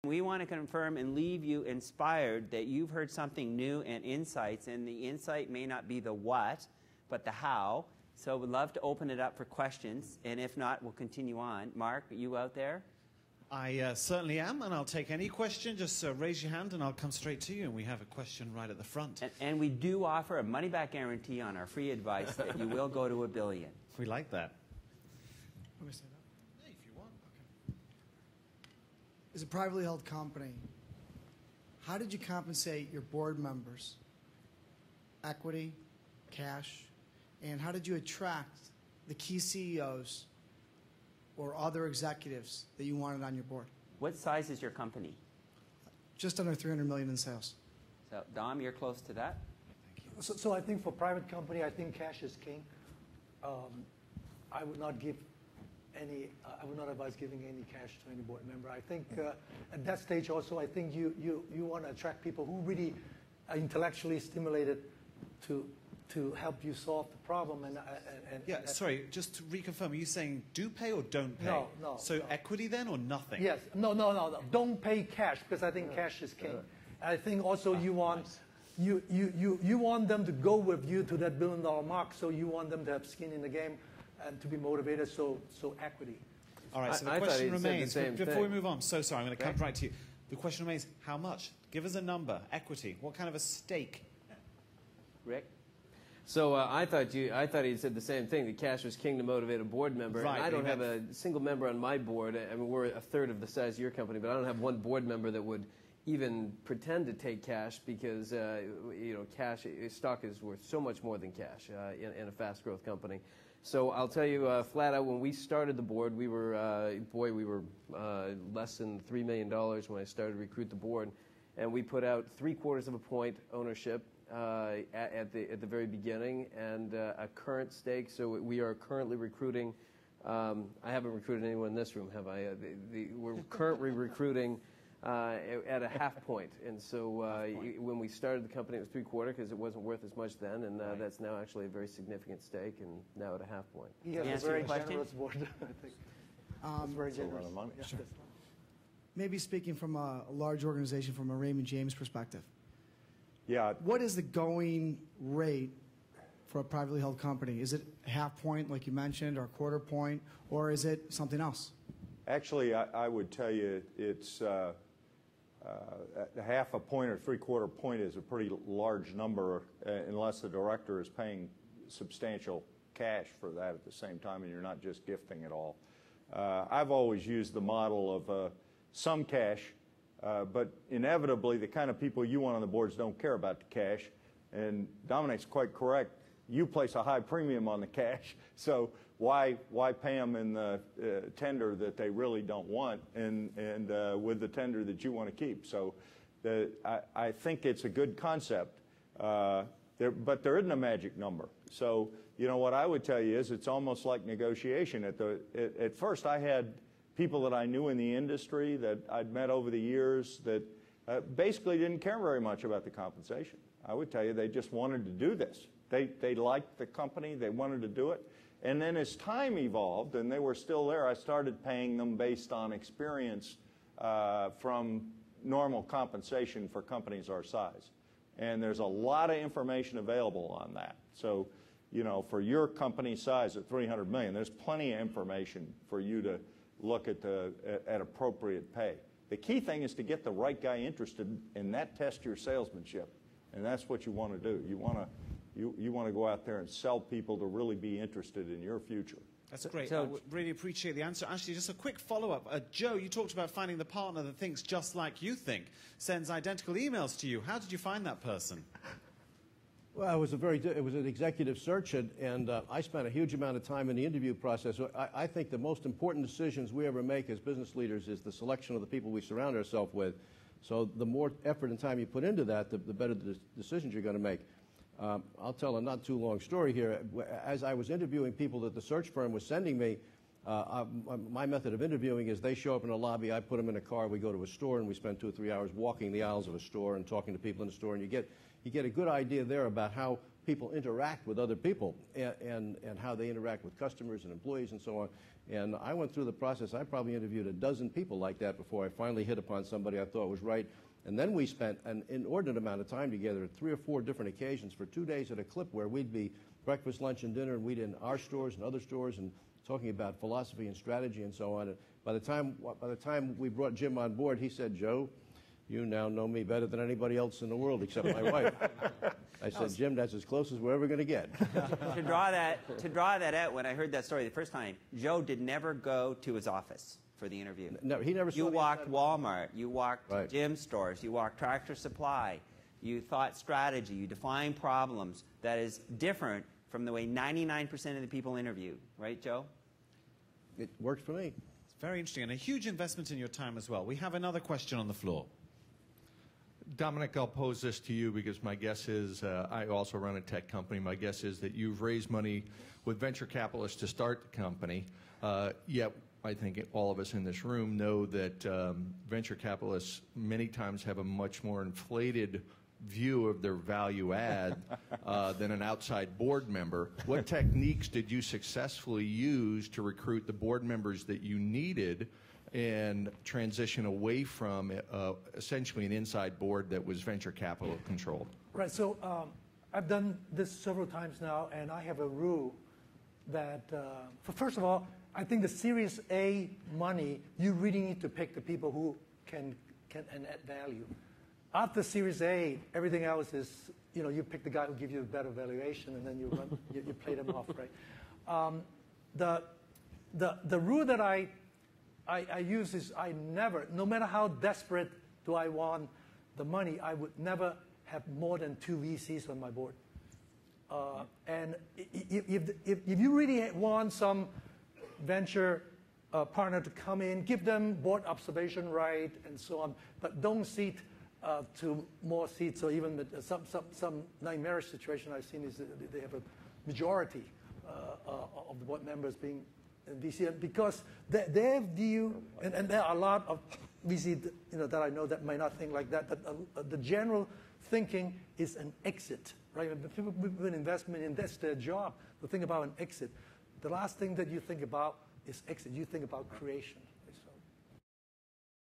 We want to confirm and leave you inspired that you've heard something new and insights, and the insight may not be the what, but the how. So we'd love to open it up for questions, and if not, we'll continue on. Mark, are you out there? I certainly am, and I'll take any question. Just raise your hand, and I'll come straight to you. And we have a question right at the front. And we do offer a money-back guarantee on our free advice that you will go to $1 billion. We like that. Let me say that. Hey, if you want. Okay. As a privately held company, how did you compensate your board members? Equity, cash, and how did you attract the key CEOs or other executives that you wanted on your board? What size is your company? Just under $300 million in sales. So, Dom, you're close to that? So I think for private company, I think cash is king. I would not give any. I would not advise giving any cash to any board member. I think at that stage also, I think you want to attract people who really are intellectually stimulated to help you solve the problem. Yeah, sorry, just to reconfirm, are you saying do pay or don't pay? No. So equity then or nothing? Yes. No. Don't pay cash, because I think cash is king. I think also you want you want them to go with you to that $1 billion mark, so you want them to have skin in the game and to be motivated, so equity. All right, so the question remains, before we move on, so sorry, I'm going to come right to you. The question remains, how much? Give us a number, equity. What kind of a stake? Rick? So I thought he said the same thing, that cash was king to motivate a board member. Right, and I don't have a single member on my board. I mean, we're a third of the size of your company, but I don't have one board member that would even pretend to take cash, because cash, stock is worth so much more than cash in a fast growth company. So I'll tell you flat out, when we started the board, we were less than $3 million when I started to recruit the board, and we put out 3/4 of a point ownership at the very beginning, and a current stake. So we are currently recruiting. I haven't recruited anyone in this room, have I? We're currently recruiting at a half point, and so when we started the company, it was 3/4 because it wasn't worth as much then, and that's now actually a very significant stake, and now at a half point. He has a very generous board, I think. It's very generous. A lot of money. Sure. Maybe speaking from a large organization, from a Raymond James perspective. Yeah. What is the going rate for a privately held company? Is it half point, like you mentioned, or a quarter point, or is it something else? Actually, I would tell you it's half a point or 3/4 point is a pretty large number, unless the director is paying substantial cash for that at the same time, and you're not just gifting it all. I've always used the model of some cash, but inevitably the kind of people you want on the boards don't care about the cash. And Dominic's quite correct. You place a high premium on the cash, so why pay them in the tender that they really don't want, and with the tender that you want to keep? So I think it's a good concept, but there isn't a magic number. So what I would tell you is it's almost like negotiation. At first I had people that I knew in the industry that I'd met over the years that basically didn't care very much about the compensation. I would tell you they just wanted to do this. They liked the company, they wanted to do it. And then as time evolved and they were still there, I started paying them based on experience from normal compensation for companies our size. And there's a lot of information available on that. So, for your company size at $300 million, there's plenty of information for you to look at appropriate pay. The key thing is to get the right guy interested, and that tests your salesmanship. And that's what you want to do. You want to go out there and sell people to really be interested in your future. That's great. I really appreciate the answer. Actually, just a quick follow-up. Joe, you talked about finding the partner that thinks just like you think, sends identical emails to you. How did you find that person? Well, it was an executive search, and I spent a huge amount of time in the interview process. I think the most important decisions we ever make as business leaders is the selection of the people we surround ourselves with. So the more effort and time you put into that, the better the decisions you're going to make. I'll tell a not too long story here. As I was interviewing people that the search firm was sending me, My method of interviewing is they show up in a lobby, I put them in a car, we go to a store, and we spend 2 or 3 hours walking the aisles of a store and talking to people in the store, and you get a good idea there about how people interact with other people and how they interact with customers and employees and so on. And I went through the process. I probably interviewed a dozen people like that before I finally hit upon somebody I thought was right. And then we spent an inordinate amount of time together at 3 or 4 different occasions for 2 days at a clip where we'd be breakfast, lunch, and dinner, and we'd in our stores and other stores and talking about philosophy and strategy and so on. And by the time we brought Jim on board, he said, "Joe, you now know me better than anybody else in the world except my wife." I said, "Jim, that's as close as we're ever going to get." To draw that out, when I heard that story the first time, Joe did never go to his office for the interview. No, he never saw You the walked inside. Walmart, you walked Right. Jim's stores, you walked Tractor Supply, you thought strategy, you defined problems. That is different from the way 99% of the people interview. Right, Joe? It worked for me. It's very interesting, and a huge investment in your time as well. We have another question on the floor. Dominic, I'll pose this to you because my guess is, I also run a tech company. My guess is that you've raised money with venture capitalists to start the company, yet I think all of us in this room know that venture capitalists many times have a much more inflated view of their value add than an outside board member. What techniques did you successfully use to recruit the board members that you needed and transition away from essentially an inside board that was venture capital controlled? Right, so I've done this several times now, and I have a rule that, first of all, I think the Series A money, you really need to pick the people who can add value. After Series A, everything else is, you pick the guy who gives you a better valuation, and then you play them off, right? The rule that I use is I never, no matter how desperate do I want the money, I would never have more than 2 VCs on my board. And if you really want some venture partner to come in, give them board observation right and so on, but don't seat to more seats, or even some nightmarish situation I've seen is that they have a majority of the board members being VC, because their view, and there are a lot of VC that I know that might not think like that, but the general thinking is an exit, right? When people put an investment in, that's their job, to think about an exit. The last thing that you think about is exit. You think about creation.